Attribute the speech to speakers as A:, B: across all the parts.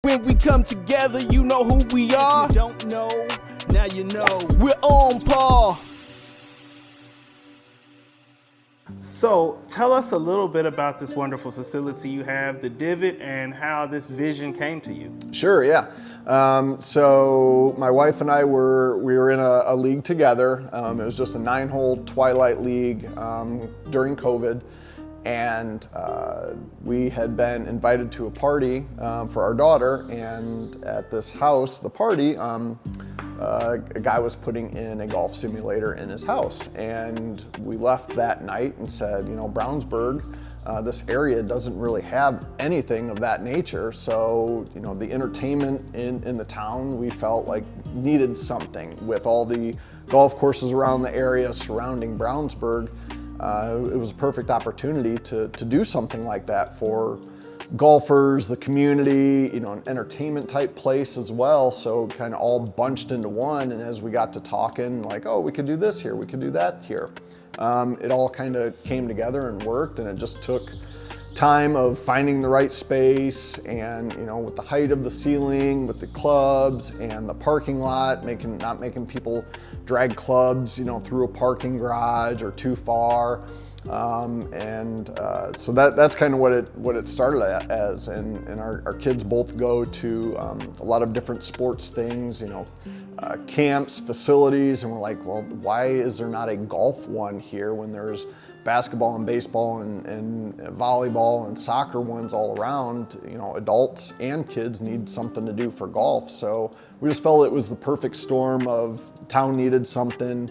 A: When we come together, you know who we are. If you don't know, now you know. We're on par.
B: So tell us a little bit about this wonderful facility you have, the Divot, and how this vision came to you.
C: Sure, yeah. So my wife and I we were in a league together. It was just a 9-hole twilight league during COVID. And we had been invited to a party for our daughter, and at this house, the party, a guy was putting in a golf simulator in his house. And we left that night and said, you know, Brownsburg, this area doesn't really have anything of that nature. So, you know, the entertainment in the town, we felt like needed something. With all the golf courses around the area surrounding Brownsburg, it was a perfect opportunity to do something like that for golfers, the community, you know, an entertainment type place as well. So kind of all bunched into one. And as we got to talking, like, oh, we could do this here, we could do that here. It all kind of came together and worked, and it just took time of finding the right space, and you know, with the height of the ceiling, with the clubs and the parking lot, not making people drag clubs, you know, through a parking garage or too far. So that's kind of what it started as, and our kids both go to a lot of different sports things, you know, camps, facilities, and we're like, well, why is there not a golf one here when there's basketball and baseball and volleyball and soccer ones all around? You know, adults and kids need something to do for golf. So we just felt it was the perfect storm of town needed something.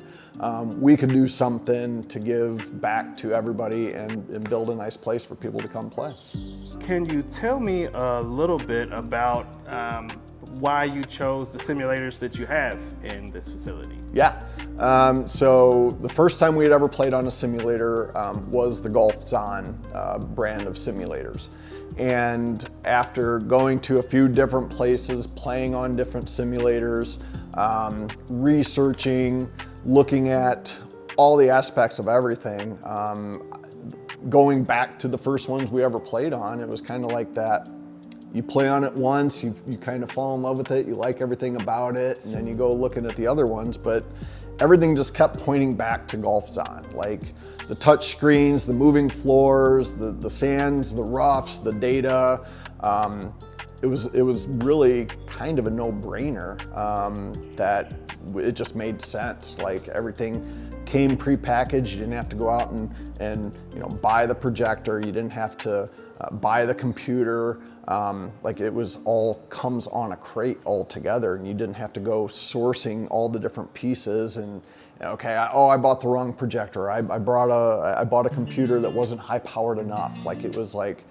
C: We could do something to give back to everybody and build a nice place for people to come play.
B: Can you tell me a little bit about why you chose the simulators that you have in this facility?
C: Yeah, so the first time we had ever played on a simulator was the Golfzon brand of simulators. And after going to a few different places, playing on different simulators, researching, looking at all the aspects of everything, going back to the first ones we ever played on, it was kind of like that. You play on it once, you kind of fall in love with it, you like everything about it, and then you go looking at the other ones, but everything just kept pointing back to Golfzon. Like the touch screens, the moving floors, the sands, the roughs, the data. It was really kind of a no-brainer that it just made sense. Like everything came pre-packaged. You didn't have to go out and you know, buy the projector. You didn't have to buy the computer. Like it was all comes on a crate all together, and you didn't have to go sourcing all the different pieces and okay, I bought the wrong projector. I bought a computer that wasn't high powered enough. Like it was like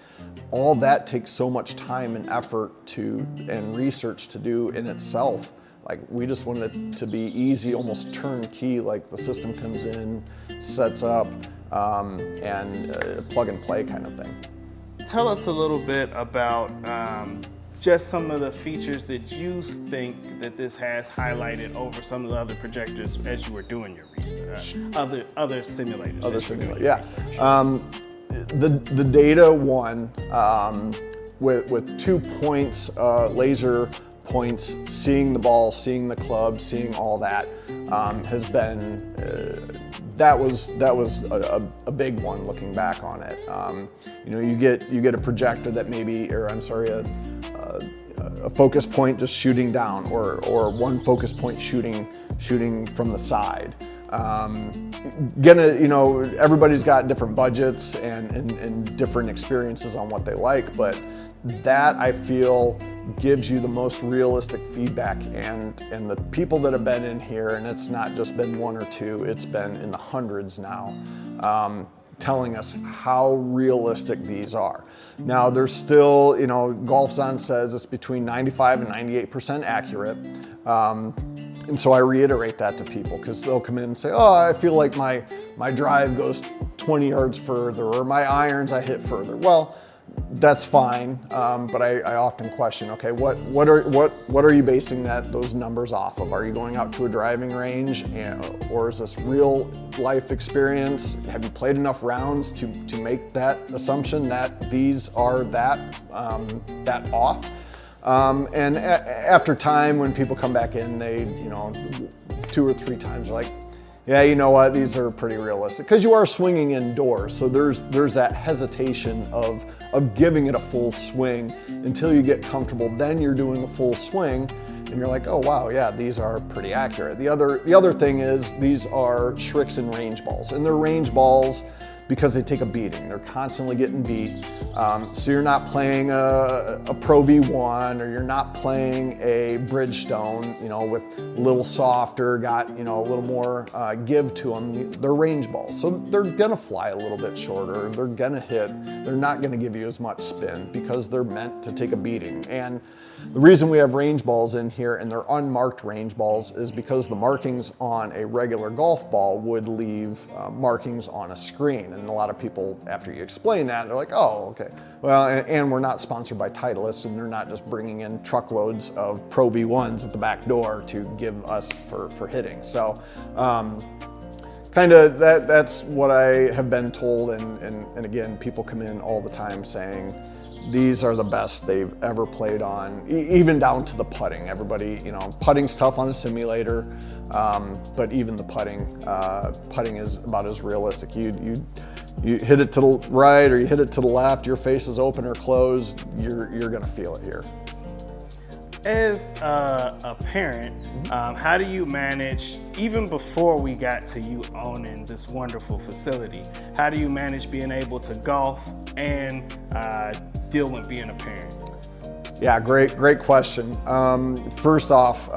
C: all that takes so much time and effort and research to do in itself. Like we just wanted it to be easy, almost turnkey. Like the system comes in, sets up, and plug and play kind of thing.
B: Tell us a little bit about just some of the features that you think that this has highlighted over some of the other projectors as you were doing your research, other simulators.
C: Other simulators, yeah. The data one with 2 points, laser points, seeing the ball, seeing the club, seeing all that has been. That was a big one looking back on it. You know, you get a projector that maybe, or I'm sorry, a focus point just shooting down, or one focus point shooting from the side. You know, everybody's got different budgets and different experiences on what they like, but that I feel gives you the most realistic feedback, and the people that have been in here, and it's not just been one or two, it's been in the hundreds now, telling us how realistic these are. Now there's still, you know, Golfzon says it's between 95 and 98% accurate. And so I reiterate that to people, because they'll come in and say, oh, I feel like my drive goes 20 yards further, or my irons I hit further. Well, that's fine, but I often question, okay, what are you basing those numbers off of? Are you going out to a driving range, or is this real life experience? Have you played enough rounds to make that assumption that these are that off? And after time, when people come back in, they, you know, 2 or 3 times are like, yeah, you know what, these are pretty realistic, because you are swinging indoors. So there's that hesitation of giving it a full swing until you get comfortable. Then you're doing a full swing and you're like, oh wow, yeah, these are pretty accurate. The other thing is, these are Shrixon range balls, and they're range balls because they take a beating. They're constantly getting beat. So you're not playing a Pro V1, or you're not playing a Bridgestone, you know, with a little softer, got, you know, a little more give to them. They're range balls. So they're gonna fly a little bit shorter. They're gonna hit. They're not gonna give you as much spin because they're meant to take a beating. And the reason we have range balls in here, and they're unmarked range balls, is because the markings on a regular golf ball would leave markings on a screen. And a lot of people, after you explain that, they're like, oh, okay. Well, and we're not sponsored by Titleist, and they're not just bringing in truckloads of Pro V1s at the back door to give us for hitting. So kind of that's what I have been told. And again, people come in all the time saying, these are the best they've ever played on, even down to the putting. Everybody, you know, putting's tough on a simulator, but even the putting is about as realistic. You hit it to the right or you hit it to the left, your face is open or closed, you're gonna feel it here.
B: As a parent, how do you manage, even before we got to you owning this wonderful facility, how do you manage being able to golf and deal with being a parent?
C: Yeah, great question. First off,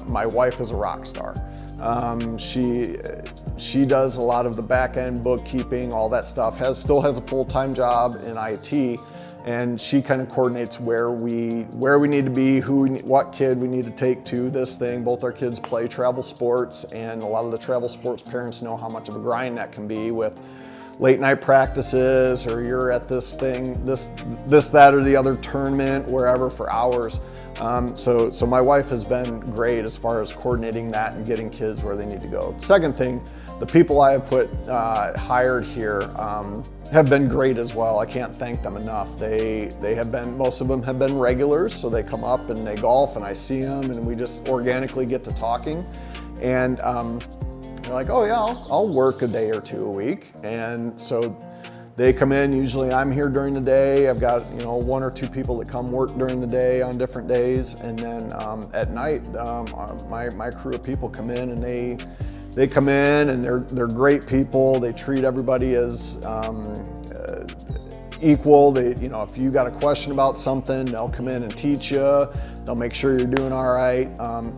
C: my wife is a rock star. She does a lot of the back end bookkeeping, all that stuff, still has a full-time job in IT. And she kind of coordinates where we need to be, what kid we need to take to this thing. Both our kids play travel sports, and a lot of the travel sports parents know how much of a grind that can be with late night practices, or you're at this thing, this, that, or the other tournament, wherever, for hours. So my wife has been great as far as coordinating that and getting kids where they need to go. Second thing, the people I have hired here have been great as well. I can't thank them enough. They have been, most of them have been regulars, so they come up and they golf and I see them and we just organically get to talking. And they're like, oh yeah, I'll work a day or 2 a week. And so they come in, usually I'm here during the day. I've got, you know, 1 or 2 people that come work during the day on different days. And then at night, my crew of people come in, and they come in and they're great people. They treat everybody as equal. They, you know, if you got a question about something, they'll come in and teach you. They'll make sure you're doing all right.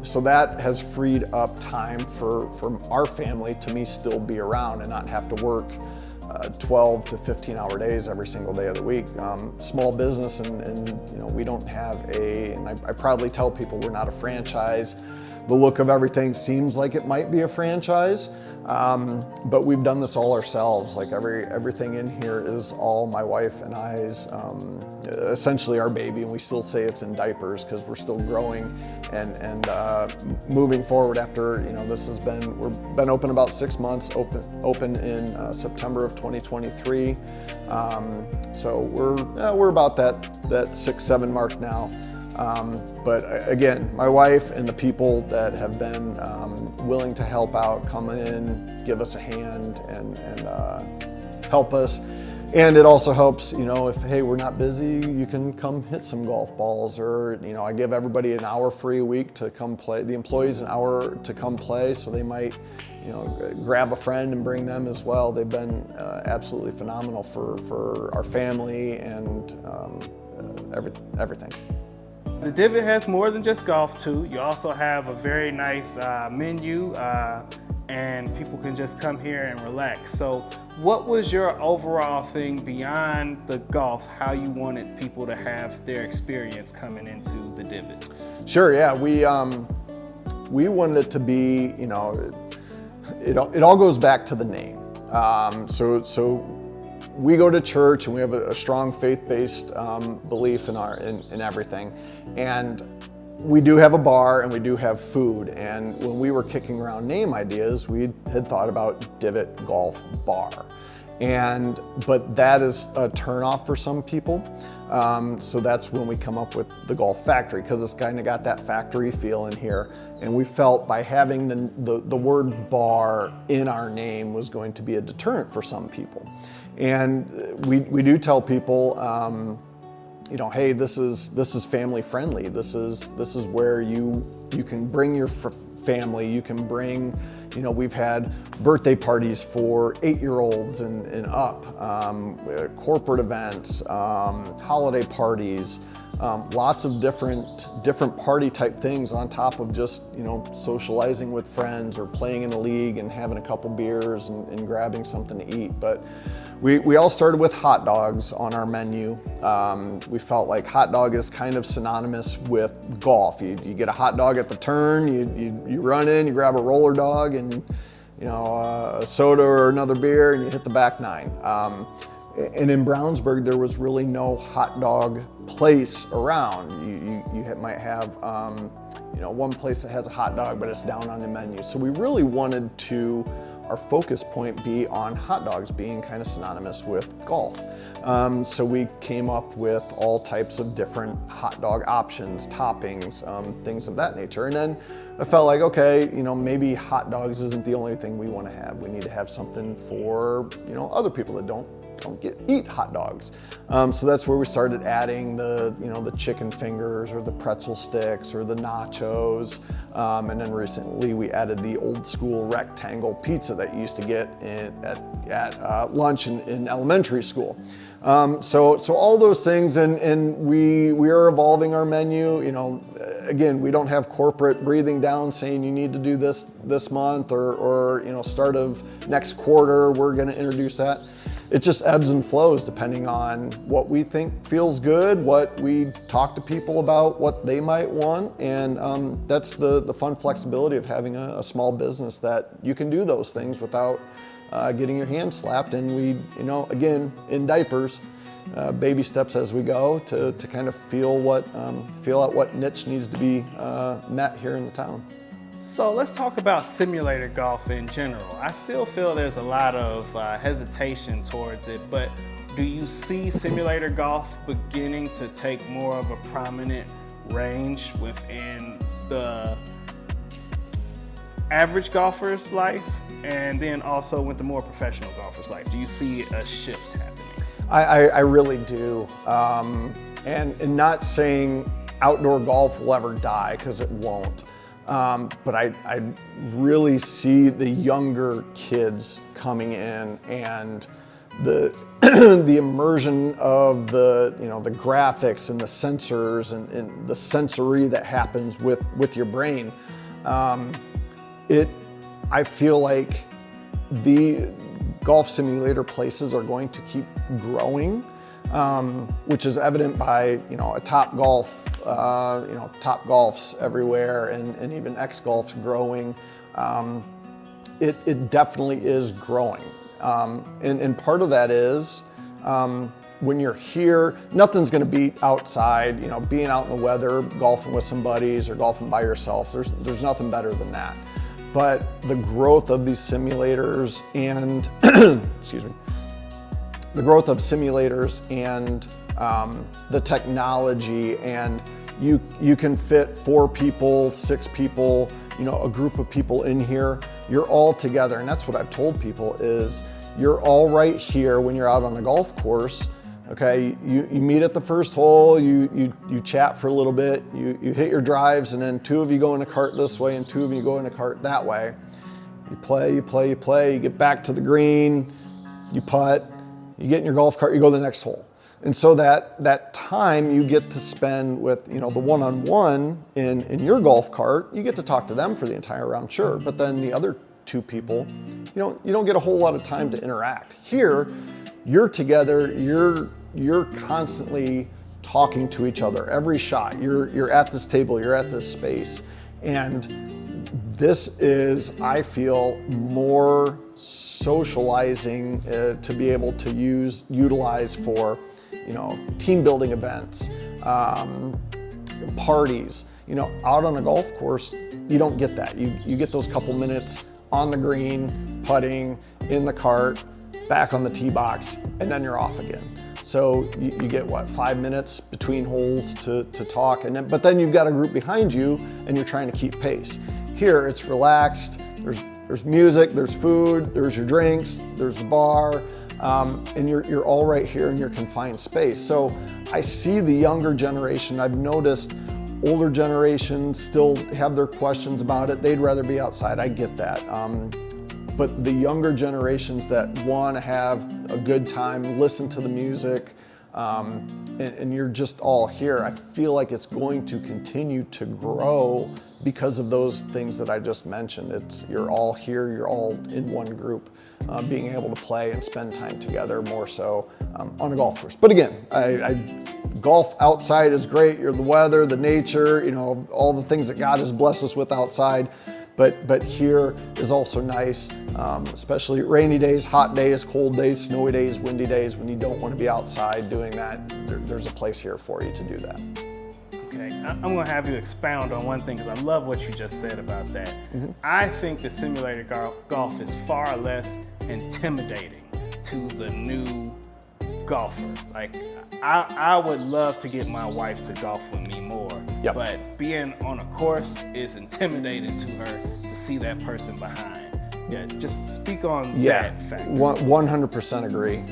C: So that has freed up time for our family to me still be around and not have to work 12 to 15-hour days every single day of the week. Small business, and you know, we don't have and I proudly tell people we're not a franchise. The look of everything seems like it might be a franchise, but we've done this all ourselves. Like everything in here is all my wife and I's, essentially our baby, and we still say it's in diapers because we're still growing and moving forward after, you know, we've been open about 6 months, open in September of 2023. So we're about that 6-7 mark now. But again, my wife and the people that have been willing to help out, come in, give us a hand, and help us. And it also helps, you know, if, hey, we're not busy, you can come hit some golf balls, or, you know, I give everybody an hour free a week to come play, the employees an hour to come play, so they might, you know, grab a friend and bring them as well. They've been absolutely phenomenal for our family and everything.
B: The Divot has more than just golf too. You also have a very nice menu, and people can just come here and relax. So what was your overall thing beyond the golf, how you wanted people to have their experience coming into the Divot?
C: Sure, yeah, we wanted it to be, you know, it all goes back to the name. So we go to church and we have a strong faith-based belief in everything. And we do have a bar and we do have food. And when we were kicking around name ideas, we had thought about Divot Golf Bar. But that is a turnoff for some people. So that's when we come up with the Golf Factory, because it's kind of got that factory feel in here. And we felt by having the word bar in our name was going to be a deterrent for some people. And we do tell people, hey, this is family friendly. This is where you can bring your family. You can bring, we've had birthday parties for 8-year-olds and up, corporate events, holiday parties, lots of different party type things on top of just, socializing with friends or playing in a league and having a couple beers and grabbing something to eat. But we all started with hot dogs on our menu. We felt like hot dog is kind of synonymous with golf. You get a hot dog at the turn, you run in, you grab a roller dog and a soda or another beer, and you hit the back nine. And in Brownsburg, there was really no hot dog place around. You might have one place that has a hot dog, but it's down on the menu. So we really wanted our focus point be on hot dogs being kind of synonymous with golf. So we came up with all types of different hot dog options, toppings, things of that nature. And then I felt like, okay, maybe hot dogs isn't the only thing we want to have. We need to have something for, other people that don't eat hot dogs. So that's where we started adding the chicken fingers or the pretzel sticks or the nachos. And then recently we added the old school rectangle pizza that you used to get at lunch in elementary school. So all those things, and we are evolving our menu. Again, we don't have corporate breathing down saying you need to do this month or start of next quarter we're going to introduce that. It just ebbs and flows depending on what we think feels good, what we talk to people about, what they might want. And that's the fun flexibility of having a small business, that you can do those things without getting your hand slapped. And we, again, in diapers, baby steps as we go to kind of feel out what niche needs to be met here in the town.
B: So let's talk about simulator golf in general. I still feel there's a lot of hesitation towards it, but do you see simulator golf beginning to take more of a prominent range within the average golfer's life, and then also with the more professional golfer's life? Do you see a shift happening?
C: I really do. And not saying outdoor golf will ever die, because it won't. But I really see the younger kids coming in, and the the immersion of the graphics and the sensors and the sensory that happens with your brain. I feel like the golf simulator places are going to keep growing, which is evident by a Top Golf, Top Golfs everywhere, and even X Golf's growing. It definitely is growing, and part of that is when you're here, nothing's going to beat outside. Being out in the weather, golfing with some buddies or golfing by yourself. There's nothing better than that. But the growth of these simulators and excuse me. The growth of simulators and the technology, and you can fit 4 people, 6 people, a group of people in here. You're all together, and that's what I've told people is you're all right here when you're out on the golf course. Okay, you meet at the first hole, you chat for a little bit, you hit your drives, and then 2 of you go in a cart this way and 2 of you go in a cart that way. You play, you get back to the green, you putt, you get in your golf cart, you go to the next hole. And so that time you get to spend with the one-on-one in your golf cart, you get to talk to them for the entire round, sure, but then the other 2 people, you don't get a whole lot of time to interact. Here, you're together, you're constantly talking to each other. Every shot, you're at this table, you're at this space. And this is, I feel, more socializing to be able to utilize for, team building events, parties. Out on a golf course, you don't get that. You get those couple minutes on the green, putting, in the cart, back on the tee box, and then you're off again. So you get what, 5 minutes between holes to talk, but then you've got a group behind you and you're trying to keep pace. Here it's relaxed, there's music, there's food, there's your drinks, there's the bar, and you're all right here in your confined space. So I see the younger generation. I've noticed older generations still have their questions about it. They'd rather be outside, I get that. But the younger generations that want to have a good time, listen to the music, and you're just all here, I feel like it's going to continue to grow because of those things that I just mentioned. You're all here, you're all in one group, being able to play and spend time together more so on a golf course. But again, golf outside is great. You're the weather, the nature, all the things that God has blessed us with outside. But here is also nice, especially rainy days, hot days, cold days, snowy days, windy days. When you don't want to be outside doing that, there's a place here for you to do that.
B: Okay, I'm going to have you expound on one thing because I love what you just said about that. Mm-hmm. I think the simulated golf is far less intimidating to the new golfer. Like, I would love to get my wife to golf with me more. Yep. But being on a course is intimidating to her to see that person behind. Yeah, just speak on that factor.
C: 100% agree.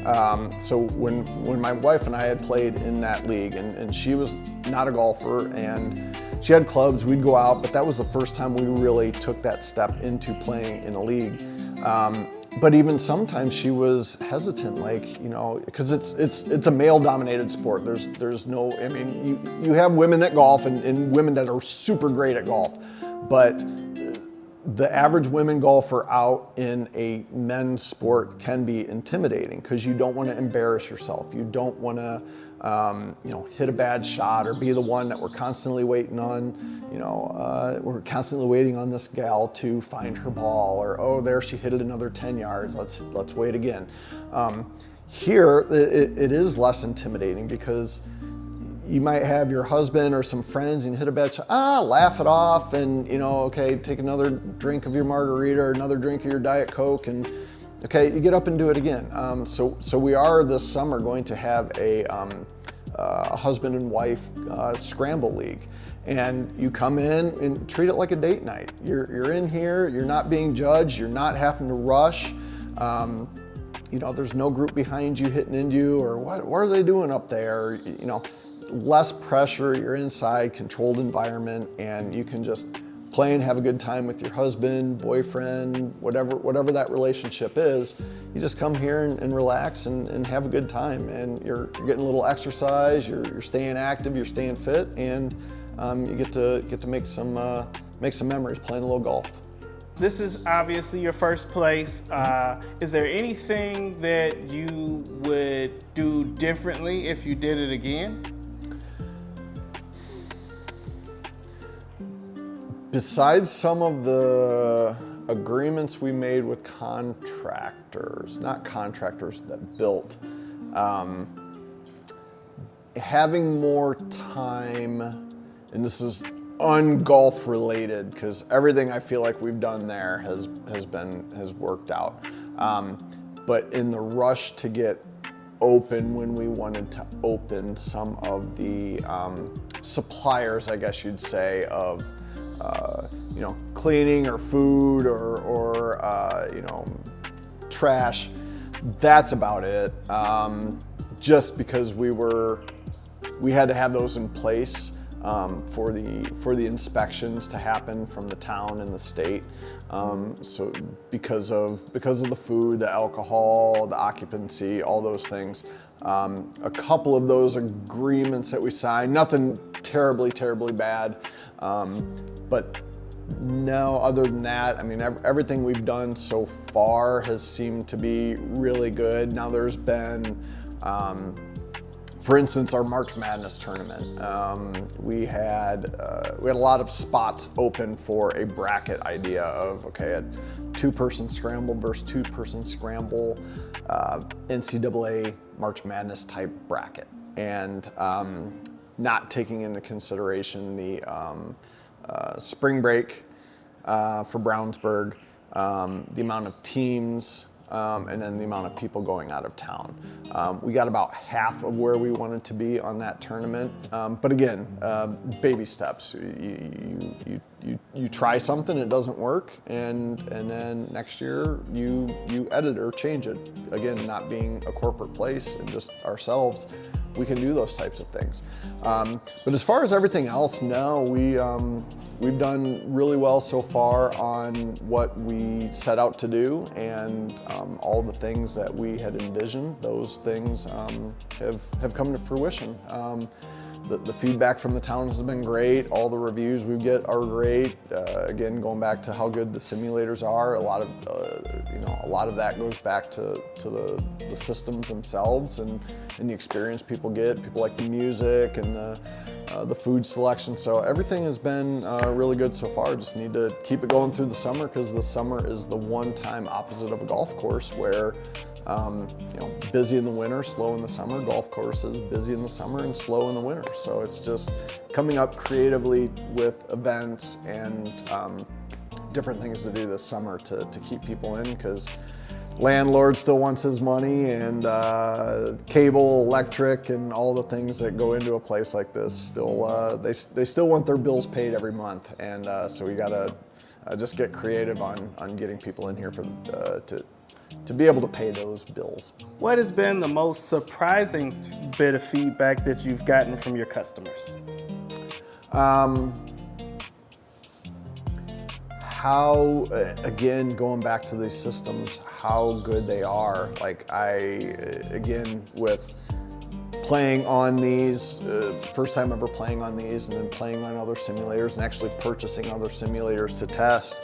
C: So when my wife and I had played in that league, and she was not a golfer, and she had clubs, we'd go out, but that was the first time we really took that step into playing in a league. But even sometimes she was hesitant, because it's a male-dominated sport. There's no, you have women that golf and women that are super great at golf, but the average women golfer out in a men's sport can be intimidating because you don't want to embarrass yourself. You don't want to, hit a bad shot or be the one that we're constantly waiting on. We're constantly waiting on this gal to find her ball, or oh, there she hit it another 10 yards. Let's wait again. Here, it is less intimidating because you might have your husband or some friends and hit a bad shot, laugh it off, and okay, take another drink of your margarita or another drink of your Diet Coke, and okay, you get up and do it again. So we are this summer going to have a husband and wife scramble league. And you come in and treat it like a date night. You're in here, you're not being judged, you're not having to rush. There's no group behind you hitting into you, or what are they doing up there? Less pressure, you're inside, controlled environment, and you can just play and have a good time with your husband, boyfriend, whatever that relationship is. You just come here and relax and have a good time, and you're getting a little exercise, you're staying active, you're staying fit, and you get to make some memories playing a little golf.
B: This is obviously your first place. Is there anything that you would do differently if you did it again?
C: Besides some of the agreements we made with contractors, not contractors that built, having more time, and this is un-golf related because everything I feel like we've done there has worked out. But in the rush to get open, when we wanted to open, some of the suppliers, I guess you'd say, of cleaning or food or trash, that's about it. Just because we had to have those in place for the inspections to happen from the town and the state. So because of the food, the alcohol, the occupancy, all those things. A couple of those agreements that we signed, nothing terribly bad. But no, other than that, everything we've done so far has seemed to be really good. Now there's been, for instance, our March Madness tournament. We had a lot of spots open for a bracket idea of, okay, a two-person scramble versus two-person scramble, NCAA March Madness type bracket, and not taking into consideration the spring break for Brownsburg, the amount of teams and then the amount of people going out of town. We got about half of where we wanted to be on that tournament, but again, baby steps. You try something, it doesn't work, and then next year you edit or change it. Again, not being a corporate place and just ourselves, we can do those types of things. But as far as everything else, no, we've done really well so far on what we set out to do, and all the things that we had envisioned, those things have come to fruition. The feedback from the town has been great. All the reviews we get are great. Again, going back to how good the simulators are, a lot of that goes back to the systems themselves and the experience people get. People like the music and the food selection. So everything has been really good so far. Just need to keep it going through the summer, because the summer is the one time opposite of a golf course where busy in the winter, slow in the summer. Golf courses busy in the summer and slow in the winter. So it's just coming up creatively with events and different things to do this summer to keep people in, because landlord still wants his money, and cable, electric, and all the things that go into a place like this still, they still want their bills paid every month. And so we gotta just get creative on getting people in here to be able to pay those bills.
B: What has been the most surprising bit of feedback that you've gotten from your customers?
C: How, again, going back to these systems, how good they are. Like again, with playing on these, first time ever playing on these, and then playing on other simulators and actually purchasing other simulators to test,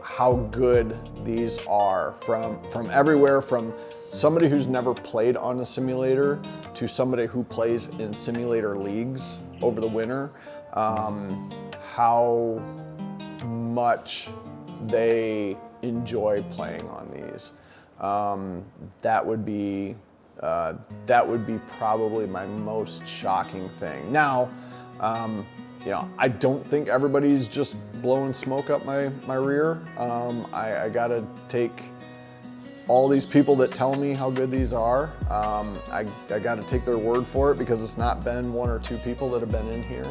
C: how good these are from everywhere, from somebody who's never played on a simulator to somebody who plays in simulator leagues over the winter, how much they enjoy playing on these. That would be probably my most shocking thing. Now, I don't think everybody's just blowing smoke up my rear. I gotta take all these people that tell me how good these are. I gotta take their word for it, because it's not been one or two people that have been in here.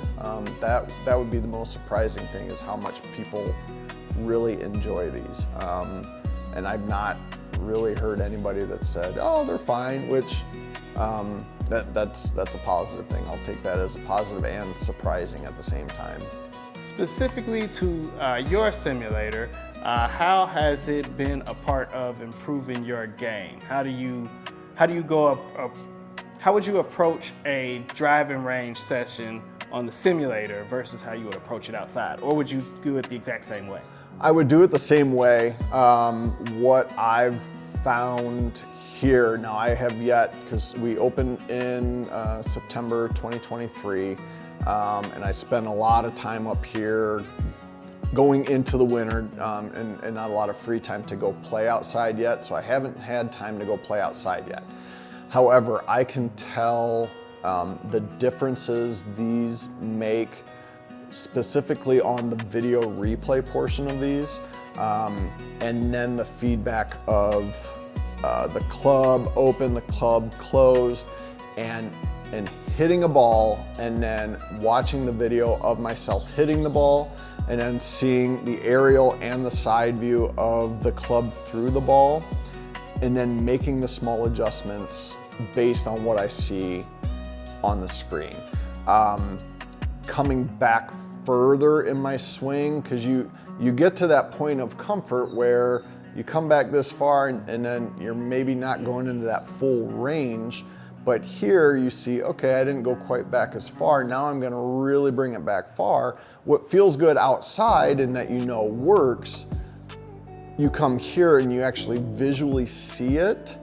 C: That would be the most surprising thing, is how much people really enjoy these. And I've not really heard anybody that said, oh, they're fine, which that's a positive thing. I'll take that as a positive and surprising at the same time.
B: Specifically to your simulator, how has it been a part of improving your game? How would you approach a driving range session on the simulator versus how you would approach it outside? Or would you do it the exact same way?
C: I would do it the same way. What I've found here, now I have yet, because we opened in September 2023, and I spent a lot of time up here going into the winter, and not a lot of free time to go play outside yet, so I haven't had time to go play outside yet. However, I can tell the differences these make, specifically on the video replay portion of these, and then the feedback of the club open, the club closed, and hitting a ball, and then watching the video of myself hitting the ball, and then seeing the aerial and the side view of the club through the ball, and then making the small adjustments based on what I see on the screen. Coming back further in my swing, because you get to that point of comfort where you come back this far, and then you're maybe not going into that full range, but here you see, okay, I didn't go quite back as far, now I'm gonna really bring it back far. What feels good outside and that works, you come here and you actually visually see it,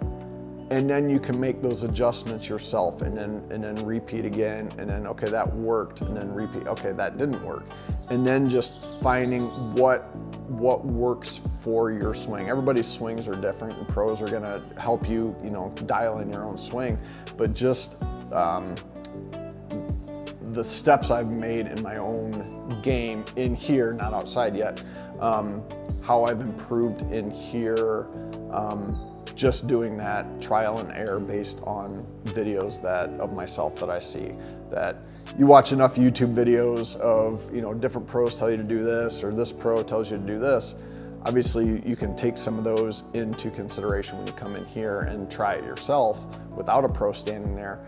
C: and then you can make those adjustments yourself, and then repeat again, and then, okay, that worked, and then repeat, okay, that didn't work. And then just finding what works for your swing. Everybody's swings are different, and pros are gonna help you, dial in your own swing, but just the steps I've made in my own game in here, not outside yet, how I've improved in here, just doing that trial and error based on videos of myself that I see. That you watch enough YouTube videos of, different pros tell you to do this, or this pro tells you to do this. Obviously, you can take some of those into consideration when you come in here and try it yourself without a pro standing there.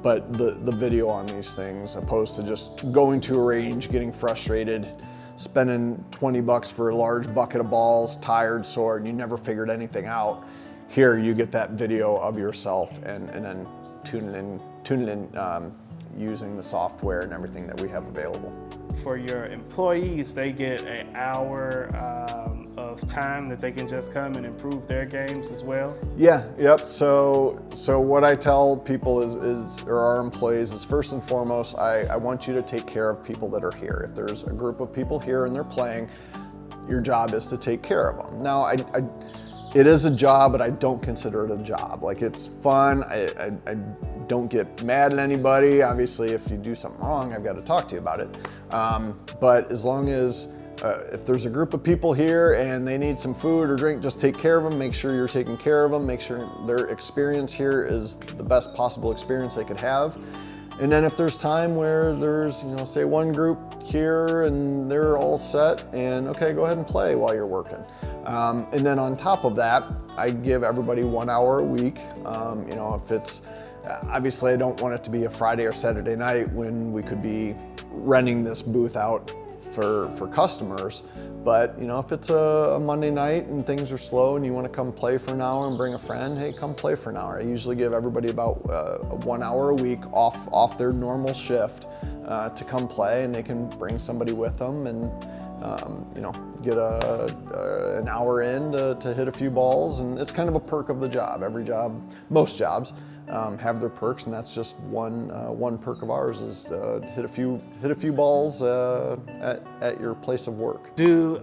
C: But the video on these things, opposed to just going to a range, getting frustrated, spending $20 for a large bucket of balls, tired, sore, and you never figured anything out. Here you get that video of yourself and then tune it in using the software and everything that we have available.
B: For your employees, they get an hour of time that they can just come and improve their games as well?
C: Yeah, yep. So what I tell people or our employees is, first and foremost, I want you to take care of people that are here. If there's a group of people here and they're playing, your job is to take care of them. Now, it is a job, but I don't consider it a job. Like, it's fun. I don't get mad at anybody. Obviously, if you do something wrong, I've got to talk to you about it. But as long as, if there's a group of people here and they need some food or drink, just take care of them. Make sure you're taking care of them. Make sure their experience here is the best possible experience they could have. And then if there's time where there's, say one group here and they're all set, and okay, go ahead and play while you're working. And then on top of that, I give everybody 1 hour a week. If it's, obviously I don't want it to be a Friday or Saturday night when we could be renting this booth out for customers. But if it's a Monday night and things are slow and you want to come play for an hour and bring a friend, hey, come play for an hour. I usually give everybody about 1 hour a week off their normal shift to come play, and they can bring somebody with them and get an hour in to hit a few balls. And it's kind of a perk of the job. Every job, most jobs, have their perks, and that's just one perk of ours, is hit a few balls at your place of work.
B: Do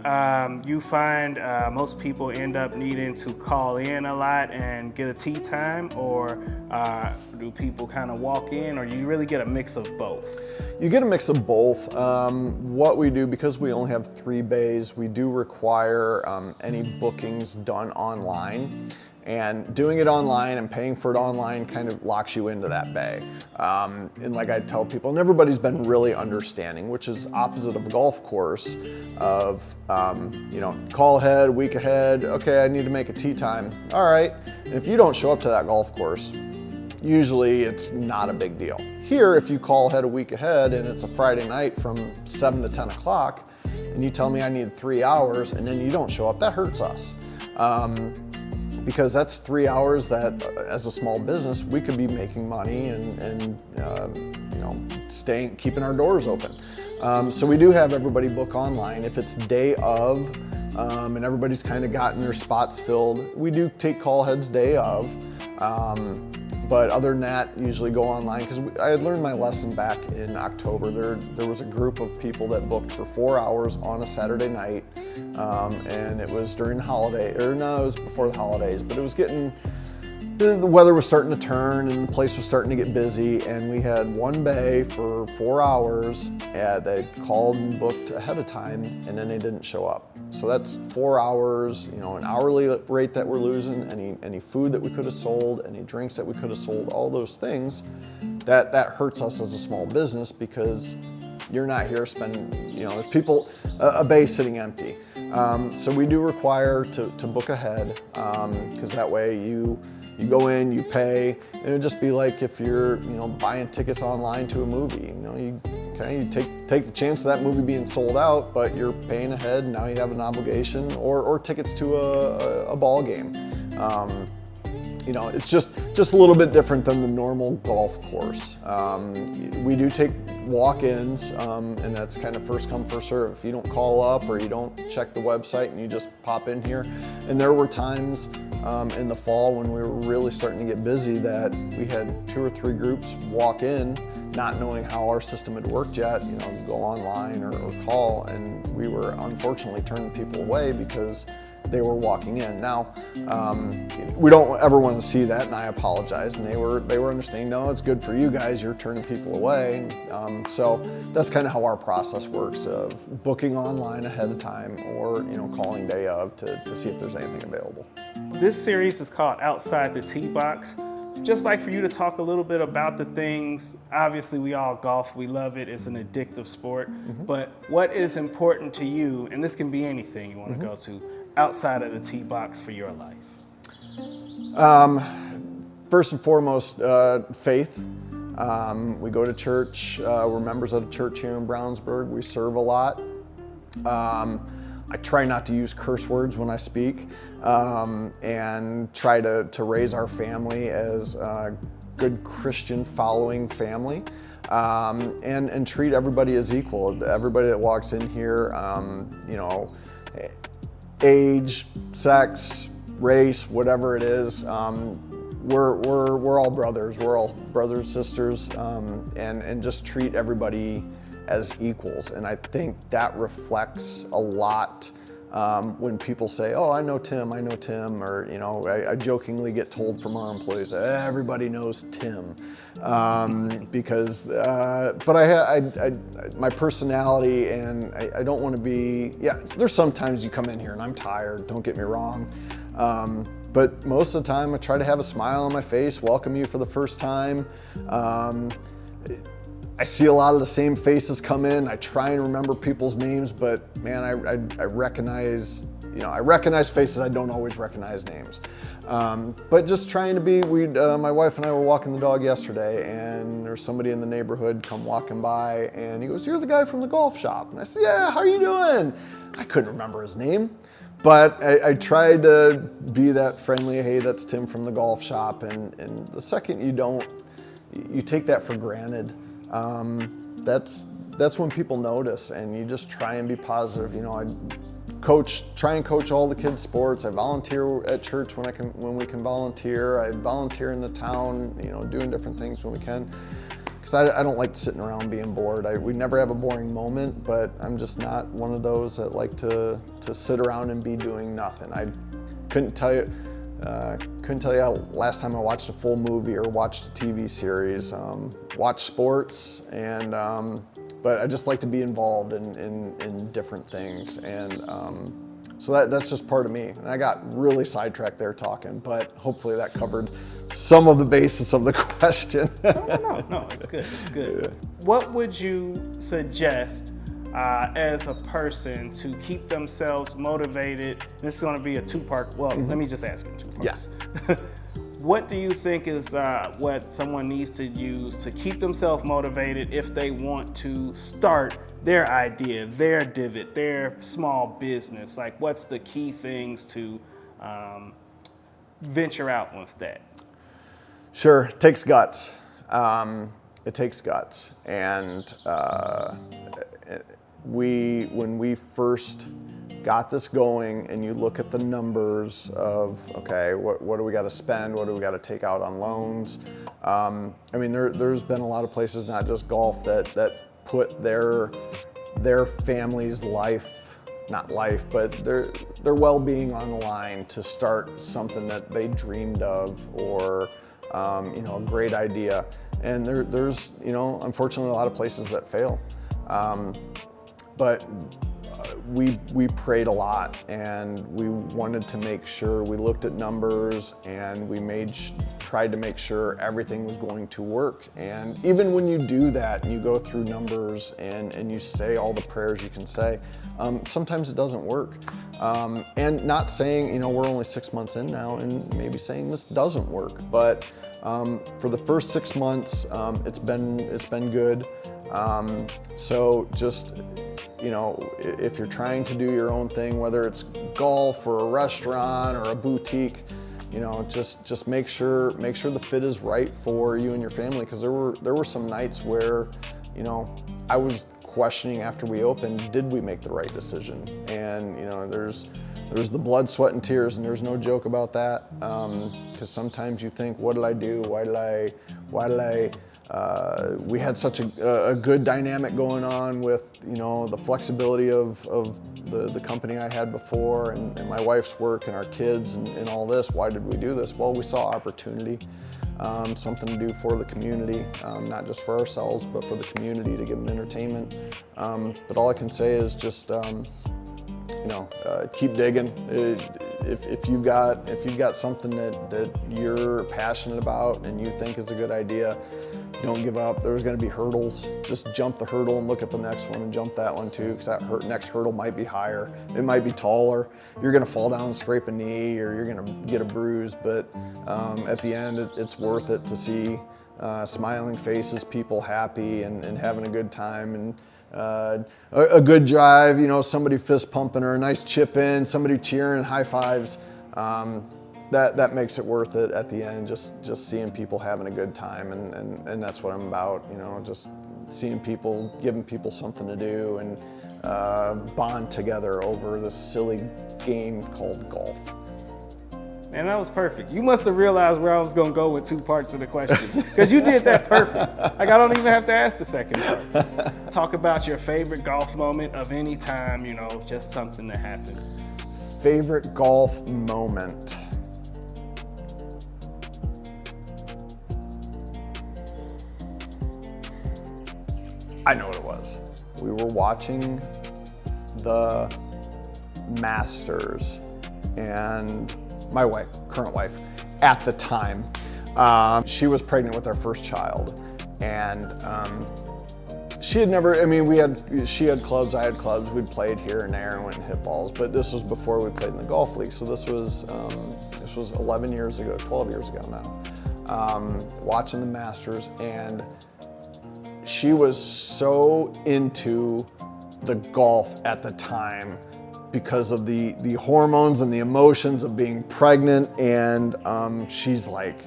B: you find most people end up needing to call in a lot and get a tee time, or do people kind of walk in, or you really get a mix of both?
C: You get a mix of both. What we do, because we only have 3 bays, we do require any bookings done online. And doing it online and paying for it online kind of locks you into that bay. And like I tell people, and everybody's been really understanding, which is opposite of a golf course, of call ahead, a week ahead, okay, I need to make a tee time. All right, and if you don't show up to that golf course, usually it's not a big deal. Here, if you call ahead a week ahead and it's a Friday night from 7 to 10 o'clock, and you tell me I need 3 hours and then you don't show up, that hurts us. Because that's 3 hours that, as a small business, we could be making money and keeping our doors open. So we do have everybody book online. If it's day of, and everybody's kind of gotten their spots filled, we do take call heads day of. But other than that, usually go online, because I had learned my lesson back in October. There was a group of people that booked for 4 hours on a Saturday night, and it was during the holiday, or no, it was before the holidays, but it was the weather was starting to turn and the place was starting to get busy, and we had one bay for 4 hours. They called and booked ahead of time, and then they didn't show up. So that's 4 hours, an hourly rate that we're losing, any food that we could have sold, any drinks that we could have sold, all those things, that hurts us as a small business, because you're not here spending, there's people, a bay sitting empty. So we do require to book ahead, because that way you go in, you pay, and it'd just be like if you're, buying tickets online to a movie. You take the chance of that movie being sold out, but you're paying ahead, and now you have an obligation, or tickets to a ball game. It's just a little bit different than the normal golf course. We do take walk-ins, and that's kind of first come, first serve. If you don't call up or you don't check the website and you just pop in here, and there were times in the fall when we were really starting to get busy that we had 2 or 3 groups walk in, not knowing how our system had worked yet, go online or call, and we were unfortunately turning people away because they were walking in. Now, we don't ever want to see that, and I apologize. And they were understanding. No, it's good for you guys. You're turning people away. So that's kind of how our process works of booking online ahead of time, or calling day of to see if there's anything available.
B: This series is called Outside the Tee Box. Just like for you to talk a little bit about the things, obviously we all golf, we love it, it's an addictive sport, but what is important to you, and this can be anything you want to go to, outside of the tee box for your life?
C: First and foremost, faith. We go to church, we're members of a church here in Brownsburg, we serve a lot. I try not to use curse words when I speak, and try to raise our family as a good Christian following family, and treat everybody as equal. Everybody that walks in here, age, sex, race, whatever it is, we're all brothers. We're all brothers, sisters, and just treat everybody as equals. And I think that reflects a lot when people say, oh, I know Tim, or I jokingly get told from our employees, everybody knows Tim, because but my personality, and I don't want to be, there's sometimes you come in here and I'm tired, don't get me wrong, but most of the time I try to have a smile on my face, welcome you for the first time. I see a lot of the same faces come in. I try and remember people's names, but man, I recognize, I recognize faces. I don't always recognize names. But just trying to be, my wife and I were walking the dog yesterday, and there's somebody in the neighborhood come walking by, and he goes, "You're the guy from the golf shop." And I said, "Yeah, how are you doing?" I couldn't remember his name, but I tried to be that friendly, "Hey, that's Tim from the golf shop." And the second you take that for granted. That's when people notice, and you just try and be positive. I try and coach all the kids' sports. I volunteer at church when we can volunteer. I volunteer in the town, doing different things when we can. Because I don't like sitting around being bored. We never have a boring moment, but I'm just not one of those that like to sit around and be doing nothing. I couldn't tell you how last time I watched a full movie or watched a TV series, watched sports, and but I just like to be involved in different things, and so that's just part of me. And I got really sidetracked there talking, but hopefully that covered some of the basis of the question.
B: No, it's good. Yeah. What would you suggest as a person to keep themselves motivated? This is going to be a two-part. Well, let me just ask in two parts.
C: Yes.
B: What do you think is what someone needs to use to keep themselves motivated if they want to start their idea, their Divot, their small business? Like, what's the key things to venture out with that?
C: Sure, it takes guts. It takes guts, and when we first got this going, and you look at the numbers of, okay, what do we got to spend? What do we got to take out on loans? There's been a lot of places, not just golf, that put their family's but their well-being on the line to start something that they dreamed of, or a great idea. And there's unfortunately a lot of places that fail. But we prayed a lot, and we wanted to make sure, we looked at numbers, and we tried to make sure everything was going to work. And even when you do that and you go through numbers and you say all the prayers you can say, sometimes it doesn't work. And not saying, we're only 6 months in now, and maybe saying this doesn't work, but for the first 6 months, it's been good. So just, if you're trying to do your own thing, whether it's golf or a restaurant or a boutique, just make sure the fit is right for you and your family. Because there were some nights where, I was questioning after we opened, did we make the right decision? And there's the blood, sweat, and tears, and there's no joke about that. Because sometimes you think, what did I do? Why did I we had such a good dynamic going on with, you know, the flexibility of the company I had before, and my wife's work and our kids and all this. Why did we do this? Well, we saw opportunity, something to do for the community, not just for ourselves, but for the community, to give them entertainment. But all I can say is just, you know, keep digging. If you've got something that you're passionate about and you think is a good idea, don't give up. There's going to be hurdles. Just jump the hurdle and look at the next one and jump that one too, because that next hurdle might be higher. It might be taller. You're going to fall down and scrape a knee, or you're going to get a bruise. But at the end, it's worth it to see smiling faces, people happy and having a good time, and a good drive. You know, somebody fist pumping or a nice chip in, somebody cheering, high fives. That makes it worth it at the end, just seeing people having a good time, and that's what I'm about, you know, just seeing people, giving people something to do, and bond together over this silly game called golf.
B: Man, that was perfect. You must have realized where I was gonna go with two parts of the question, because you did that perfect. Like, I don't even have to ask the second part. Talk about your favorite golf moment of any time, you know, just something that happened.
C: Favorite golf moment. I know what it was. We were watching the Masters, and my wife, current wife, at the time, she was pregnant with our first child, and she had never, I mean, she had clubs, I had clubs, we'd played here and there and went and hit balls, but this was before we played in the golf league, so this was 11 years ago, 12 years ago now, watching the Masters, and she was so into the golf at the time because of the hormones and the emotions of being pregnant, and she's like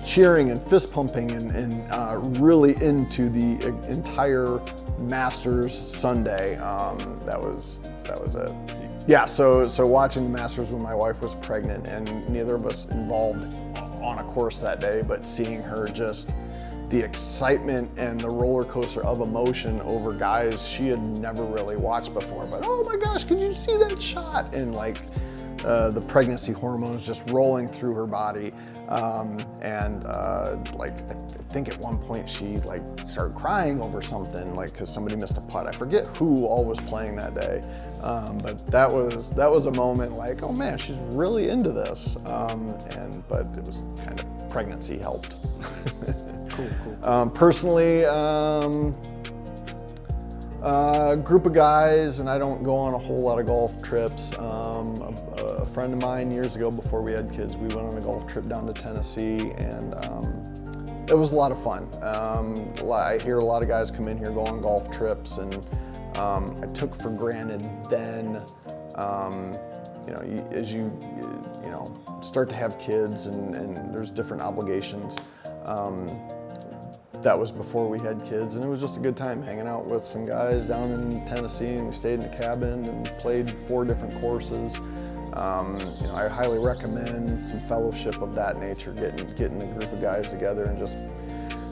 C: cheering and fist pumping and really into the entire Masters Sunday. That was it. Yeah, so watching the Masters when my wife was pregnant, and neither of us involved on a course that day, but seeing her just the excitement and the roller coaster of emotion over guys she had never really watched before, but oh my gosh, could you see that shot? And like the pregnancy hormones just rolling through her body. Like I think at one point she like started crying over something, like because somebody missed a putt. I forget who all was playing that day, but that was a moment like, oh man, she's really into this. But it was kind of, pregnancy helped. Cool. Personally, a group of guys, and I don't go on a whole lot of golf trips. A friend of mine years ago, before we had kids, we went on a golf trip down to Tennessee, and it was a lot of fun. I hear a lot of guys come in here, go on golf trips, and I took for granted then, you know, as you start to have kids and there's different obligations. That was before we had kids, and it was just a good time hanging out with some guys down in Tennessee, and we stayed in a cabin and played 4 different courses. You know, I highly recommend some fellowship of that nature, getting a group of guys together and just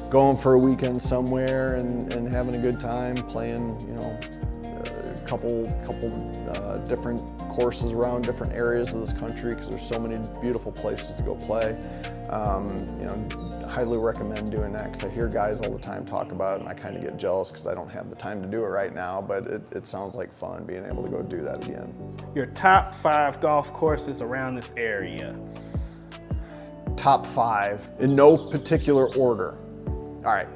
C: going for a weekend somewhere and having a good time playing, you know, a couple different courses around different areas of this country, because there's so many beautiful places to go play. You know, highly recommend doing that, because I hear guys all the time talk about it, and I kind of get jealous because I don't have the time to do it right now, but it sounds like fun being able to go do that again.
B: Your top 5 golf courses around this area.
C: Top 5, in no particular order. All right.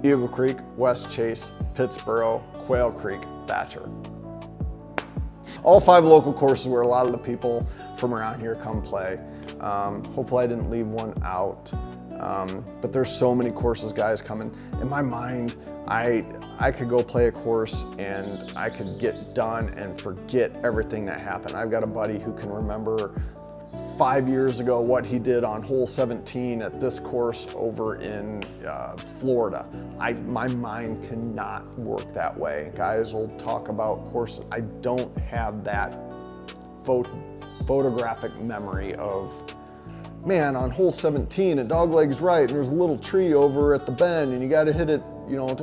C: Eagle Creek, West Chase, Pittsboro, Quail Creek, Thatcher. All 5 local courses where a lot of the people from around here come play. Hopefully I didn't leave one out, but there's so many courses guys coming. In my mind, I could go play a course and I could get done and forget everything that happened. I've got a buddy who can remember 5 years ago what he did on hole 17 at this course over in Florida. My mind cannot work that way. Guys will talk about courses. I don't have that photographic memory of man, on hole 17 at Doglegs Right, and there's a little tree over at the bend, and you got to hit it, you know.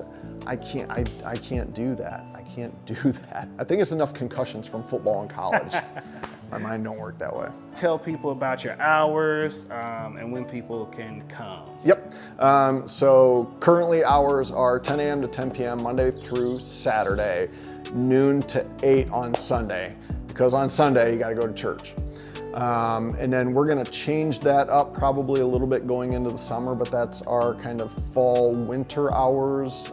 C: I can't do that. I can't do that. I think it's enough concussions from football in college. My mind don't work that way.
B: Tell people about your hours and when people can come.
C: Yep. So currently hours are 10 a.m. to 10 p.m. Monday through Saturday, noon to 8 on Sunday, because on Sunday you got to go to church. And then we're going to change that up probably a little bit going into the summer, but that's our kind of fall winter hours.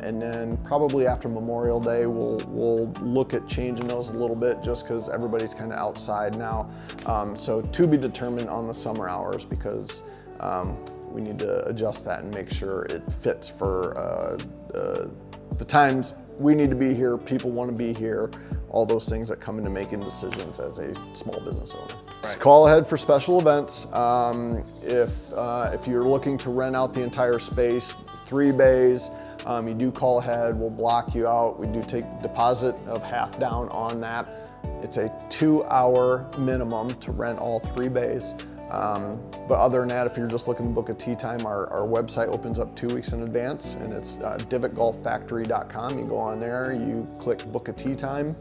C: And then probably after Memorial Day, we'll look at changing those a little bit just because everybody's kind of outside now. So to be determined on the summer hours, because we need to adjust that and make sure it fits for the times we need to be here, people want to be here, all those things that come into making decisions as a small business owner.
B: Right.
C: Call ahead for special events. If you're looking to rent out the entire space, 3 bays, you do call ahead, we'll block you out. We do take deposit of half down on that. It's a 2-hour minimum to rent all 3 bays. But other than that, if you're just looking to book a tee time, our website opens up 2 weeks in advance, and it's divotgolffactory.com. You go on there, you click book a tee time,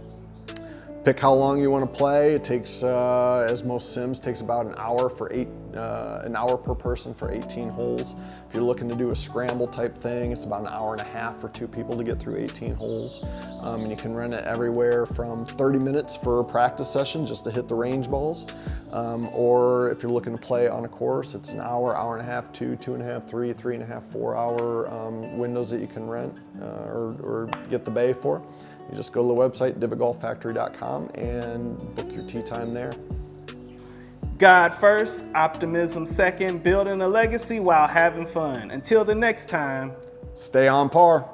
C: pick how long you want to play. It takes, as most sims, takes about an hour per person for 18 holes. If you're looking to do a scramble type thing, it's about an hour and a half for 2 people to get through 18 holes. And you can rent it everywhere from 30 minutes for a practice session just to hit the range balls. Or if you're looking to play on a course, it's an hour, hour and a half, 2, 2.5, 3, 3.5, 4 hour windows that you can rent or get the bay for. You just go to the website, divotgolffactory.com, and book your tee time there.
B: God first, optimism second, building a legacy while having fun. Until the next time,
C: Stay on par.